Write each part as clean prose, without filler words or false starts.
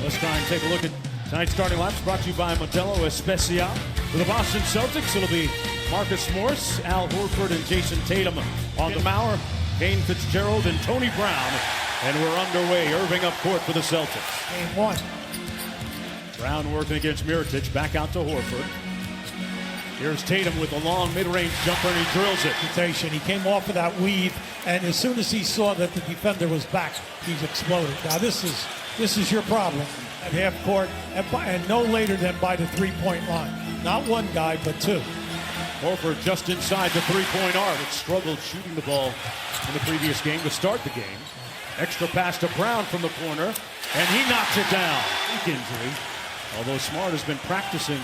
Let's try and take a look at tonight's starting lineups brought to you by Modelo Especial. For the Boston Celtics, it'll be Marcus Morris, Al Horford, and Jason Tatum on the mound. Kane Fitzgerald and Tony Brown. And we're underway. Irving up court for the Celtics. Game one. Brown working against Mirotic. Back out to Horford. Here's Tatum with a long mid-range jumper, and he drills it. He came off of that weave, and as soon as he saw that the defender was back, he's exploded. Now this is your problem at half court, and no later than by the three-point line. Not one guy, but two. Horford just inside the three-point arc. It struggled shooting the ball in the previous game to start the game. Extra pass to Brown from the corner, and he knocks it down. Weak injury. Although Smart has been practicing,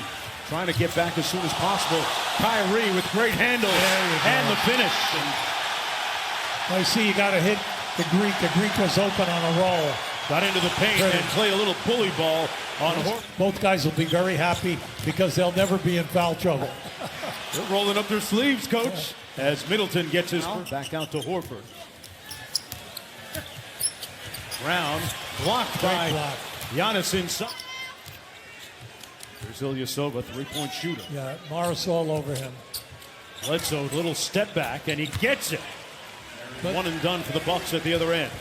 trying to get back as soon as possible. Kyrie with great handles and the finish. I see you got to hit the Greek. The Greek was open on a roll. Got into the paint and play a little bully ball on Horford. Both guys will be very happy because they'll never be in foul trouble. They're rolling up their sleeves, coach, as Middleton gets his back out to Horford. Brown blocked by Giannis inside. Here's Ilyasova, three-point shooter. Yeah, Morris all over him. Bledsoe, little step back, and he gets it. One and done for the Bucks at the other end.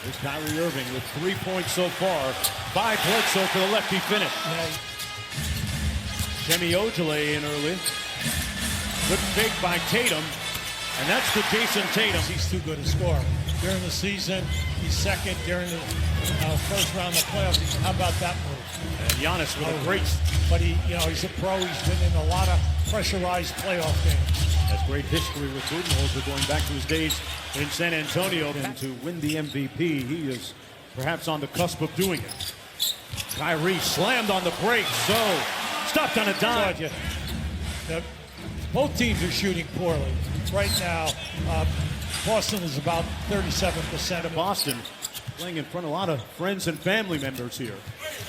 Here's Kyrie Irving with 3 points so far. By Bledsoe for the lefty finish. Semi Ojeleye in early. Good fake by Tatum. And that's to Jason Tatum. He's too good a scorer. During the season, he's second. During the first round of the playoffs, how about that move? And Giannis with a great... But he's a pro. He's been in a lot of pressurized playoff games. Has great history with Budenholzer going back to his days in San Antonio. And to win the MVP, he is perhaps on the cusp of doing it. Kyrie slammed on the break, so stopped on a dime. Both teams are shooting poorly. Right now, Boston is about 37% of Boston playing in front of a lot of friends and family members here.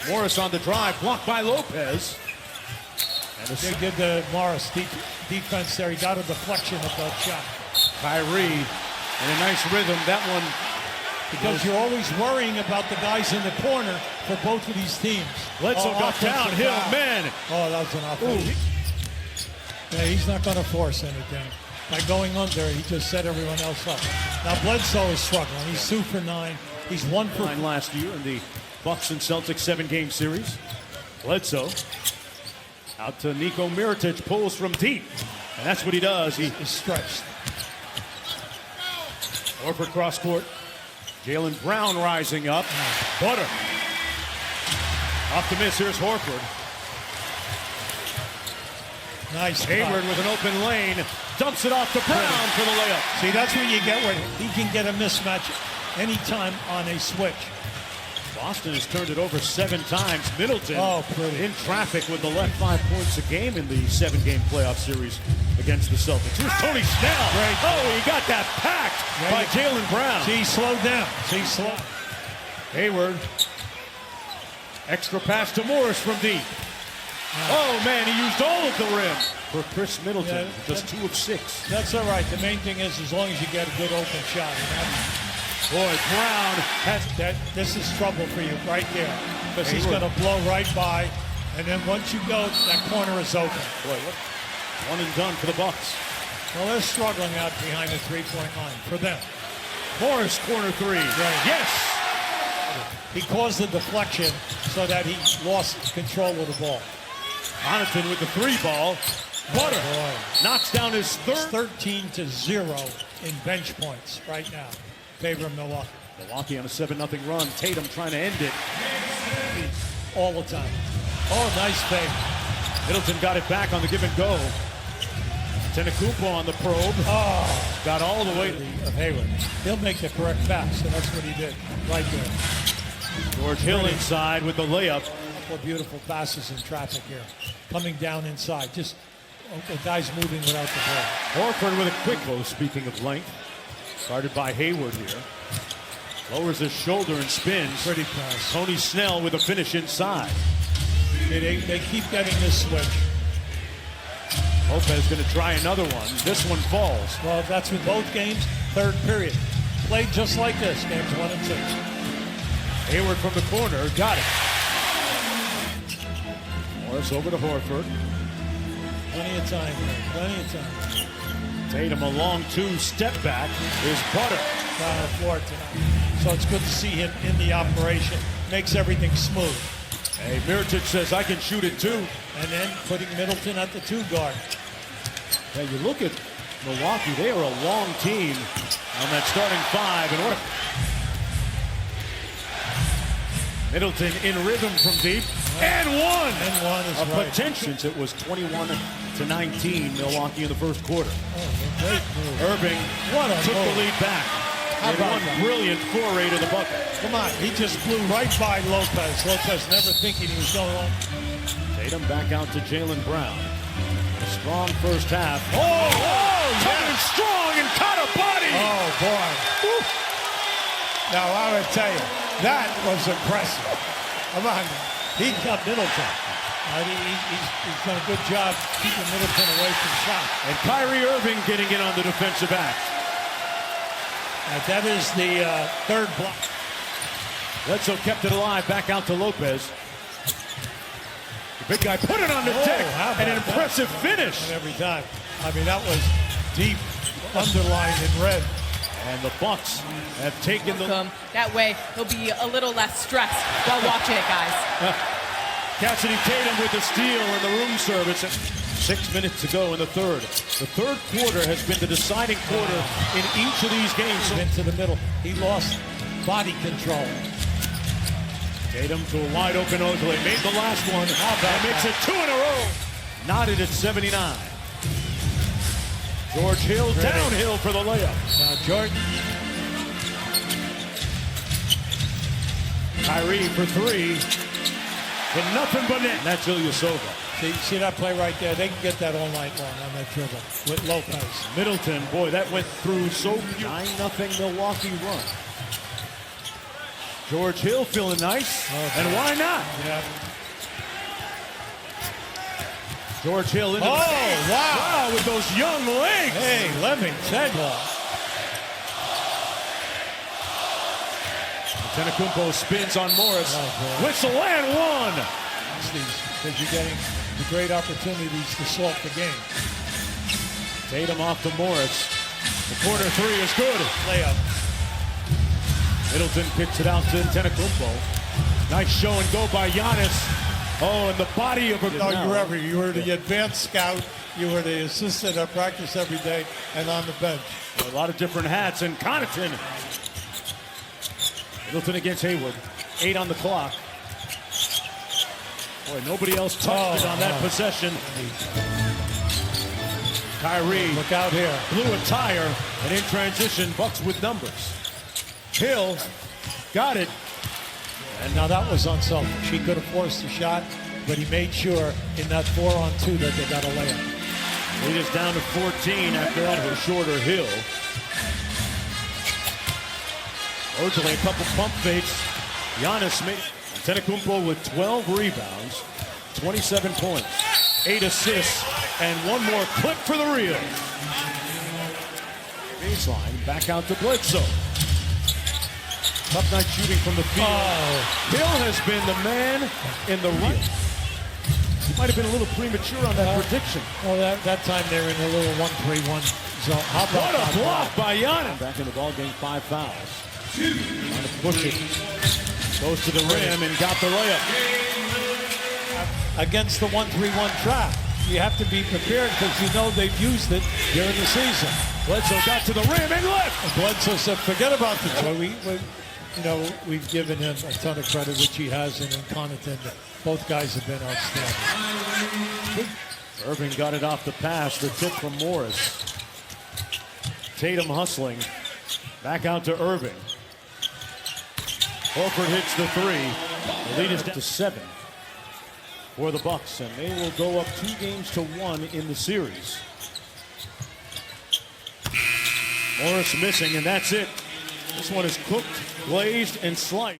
Morris on the drive, blocked by Lopez. And they did the Morris defense there. He got a deflection of that shot. Kyrie in a nice rhythm. That one, because you're always worrying about the guys in the corner for both of these teams. Bledsoe got downhill, man. Oh, that was an offense. Yeah, he's not going to force anything. By going under, he just set everyone else up. Now Bledsoe is struggling. He's 2 for 9. He's 1 for 9 last year in the Bucks and Celtics 7-game series. Bledsoe out to Nico Mirotic, pulls from deep, and that's what he does. He is stretched. Horford cross court. Jaylen Brown rising up. Butter off the miss. Here's Horford. Nice. Hayward with an open lane. Dumps it off to Brown for the layup. See, that's what you get when he can get a mismatch anytime on a switch. Boston has turned it over 7 times. Middleton in traffic with the left 5 points a game in the 7-game playoff series against the Celtics. Here's Tony Snell. Oh, he got that packed by Jaylen Brown. See, he slowed down. See, slow. Hayward. Extra pass to Morris from deep. Oh, man, he used all of the rim for Chris Middleton. Just 2 of 6. That's all right. The main thing is as long as you get a good open shot. Boy, Brown has that. This is trouble for you right there because he's going to blow right by, and then once you go, that corner is open. Boy, what? 1 and done for the Bucks. Well, they're struggling out behind the three-point line for them. Morris corner 3. Right. Yes. He caused the deflection so that he lost control of the ball. Connaughton with the 3 ball. Butter knocks down his third. 13-0 in bench points right now. Favor of Milwaukee. Milwaukee on a 7-0 run. Tatum trying to end it. All the time. Oh, nice fake. Middleton got it back on the give and go. Tenakumpo on the probe. Oh, got all the way to Hayward. He'll make the correct pass, and that's what he did right there. George Hill inside with the layup. A couple of beautiful passes in traffic here. Coming down inside. Just the guy's moving without the ball. Horford with a quick goal, speaking of length. Started by Hayward here. Lowers his shoulder and spins. Pretty pass. Tony Snell with a finish inside. They keep getting this switch. Lopez going to try another one. This one falls. Well, that's with both games. Third period. Played just like this, games 1 and 2. Hayward from the corner, got it. Morris over to Horford. Plenty of time there. Plenty of time. Tatum, a long two-step back, is butter. Down the floor tonight. So it's good to see him in the operation. Makes everything smooth. Hey, Mirotic says, I can shoot it too. And then putting Middleton at the 2 guard. Now you look at Milwaukee, they are a long team on that starting 5. And what Middleton in rhythm from deep. And one! And one is right. Potential. It was 21-19 Milwaukee in the first quarter. Oh, great move. Irving took the lead back. How about one that? brilliant foray to the bucket. Come on, he just flew right by Lopez. Lopez never thinking he was going on. Tatum back out to Jaylen Brown. A strong first half. Coming strong and caught a body. Oh, boy. Woo. Now, I would tell you, that was impressive. Come on. He got Middleton. He's done a good job keeping Middleton away from shot. And Kyrie Irving getting in on the defensive act. That is the third block. Bledsoe kept it alive, back out to Lopez. The big guy put it on the deck, and an impressive finish. And every time. I mean, that was deep, underlined in red. And the Bucks have taken the... That way, he'll be a little less stressed while watching it, guys. Cassidy Tatum with the steal and the room service. 6 minutes to go in the third. The third quarter has been the deciding quarter in each of these games. Into the middle. He lost body control. Tatum to a wide open Oakley. Made the last one. And makes it 2 in a row. Knotted at 79. George Hill downhill for the layup. Now Jordan. Kyrie for 3. But nothing but net. That's Ilyasova. See that play right there? They can get that all night long on that dribble with Lopez. Middleton, boy, that went through so 9-0 Milwaukee run. George Hill feeling nice, and why not? Yeah. George Hill into wow, with those young legs. Hey, let me tell you. Antetokounmpo spins on Morris. Whistle and one. Because you're getting the great opportunities to salt the game. Tatum off to Morris. The corner 3 is good. Layup. Middleton kicks it out to Antetokounmpo. Nice show and go by Giannis. Oh, and the body of a... You were the advanced scout. You were the assistant at practice every day and on the bench. A lot of different hats. And Connaughton. Middleton against Hayward. 8 on the clock. Boy, nobody else touched it on that possession. Kyrie. Look out here. Blew a tire. And in transition, Bucks with numbers. Hill got it. And now that was unselfish. He could have forced the shot, but he made sure in that 4-on-2 that they got a layup. Lead is down to 14 after that was shorter Hill. Originally a couple pump fakes. Giannis made Antetokounmpo with 12 rebounds, 27 points, 8 assists, and one more clip for the reel. Baseline, back out to Bledsoe. Tough night shooting from the field. Hill has been the man in the reel. He might have been a little premature on that prediction. Well, that time they're in a little 1-3-1 zone. How about what a block by Giannis. Back in the ball game, 5 fouls. Trying to push it. Goes to the rim and got the layup. Against the 1-3-1 trap. You have to be prepared because you know they've used it during the season. Bledsoe got to the rim and left. And Bledsoe said, forget about the trap. We've given him a ton of credit, which he has, and in Connaughton, both guys have been outstanding. Irving got it off the pass, the tip from Morris. Tatum hustling. Back out to Irving. Horford hits the 3. The lead is down to 7 for the Bucks, and they will go up 2 games to 1 in the series. Morris missing, and that's it. This one is cooked, glazed, and sliced.